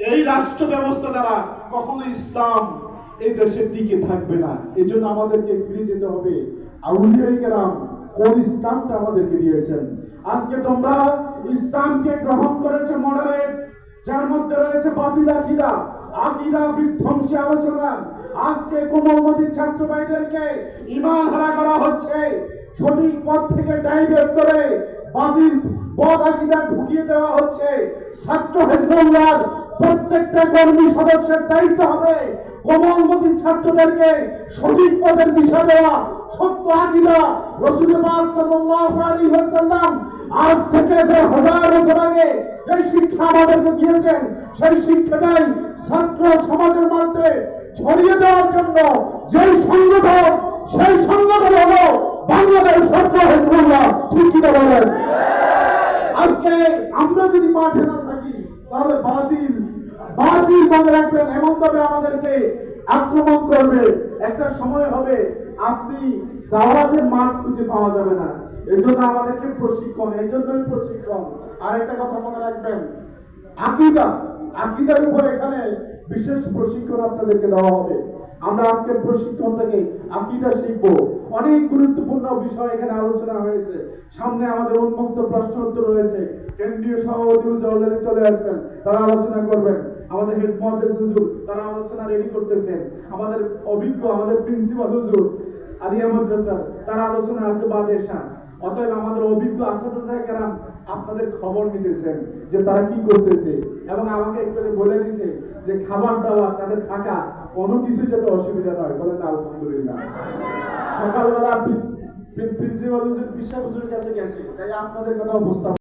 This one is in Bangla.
এই রাষ্ট্র ব্যবস্থা দ্বারা কখনো ইসলাম এই দেশে টিকে থাকবে না। এই জন্য আমাদেরকে ফিরে যেতে হবে আউলিয়ায়ে কেরাম কোন ইসলামটা আমাদেরকে দিয়েছেন। আজকে তোমরা ইসলামকে গ্রহণ করেছে মডারেট, যার মধ্যে রয়েছে বাতিল আকীদা, আকীদা বিধ্বংসী আলোচনা। আজকে কোমলমতি ছাত্র ভাইদেরকে ঈমান হারা করা হচ্ছে, সঠিক পথ থেকে ডাইভার্ট করে বাতিল বদ আকীদা ঢুকিয়ে দেওয়া হচ্ছে। ছাত্র হিজবুল্লাহর প্রত্যেকটা কর্মী সদস্যের দায়িত্ব হবে কোমলমতি ছাত্রদেরকে সঠিক পথের দিশা দেওয়া, সত্য আকীদা। রাসূল পাক সাল্লাল্লাহু আলাইহি ওয়াসাল্লাম আজ থেকে 2000 বছর আগে যে শিক্ষা আমাদেরকে দিয়েছেন, সেই শিক্ষাটাই ছাত্র সমাজের মধ্যে ছড়িয়ে দেওয়ার জন্য যেই সংগঠন, সেই সংগঠন হলো বাংলাদেশ ছাত্র হিজবুল্লাহ। ঠিক কি বলেন? আজকে আমরা যদি মাঠে না থাকি তাহলে বাতিল বাতিল মনে রাখবেন এমন ভাবে আমাদেরকে আক্রমণ করবে, একটা সময় হবে আপনি দাওয়াতের মাঠ খুঁজে পাওয়া যাবে না। এই জন্য আমাদেরকে প্রশিক্ষণ, এই জন্যই প্রশিক্ষণ। আর একটা কথা মনে রাখবেন, আকীদা, আকীদার উপর এখানে বিশেষ প্রশিক্ষণ আপনাদেরকে দেওয়া হবে। আমরা আজকের প্রশিক্ষণ থেকে আকীদা শিখব। অনেক গুরুত্বপূর্ণ বিষয় এখানে আলোচনা হয়েছে। সামনে আমাদের উন্মুক্ত প্রশ্ন উত্তর রয়েছে। কেন্দ্রীয় সভাপতি অলরেডি চলে আসছেন, তারা আলোচনা করবেন। আমাদের হেড মুহাদ্দিস হুজুর তারা আলোচনা রেডি করতেছেন। আমাদের অভিজ্ঞ আমাদের প্রিন্সিপাল হুজুর আলিয়া মাদ্রাসা তারা আলোচনা আছে বাদেশা। অতএব আমাদের অভিজ্ঞ আসাদুজায়ে কেরাম আপনাদের খবর নিতেছেন যে তারা কি করতেছে, এবং আমাকে একটু বলে দিছে যে খাবার দাবার তাদের থাকা কোনো কিছু যাতে অসুবিধা নয়। বলেন আলহামদুলিল্লাহ। সকালবেলা প্রিন্সিপাল হুজুর পিসা হুজুরের কাছে গেছে, তাই আপনাদের কথা উপস্থাপন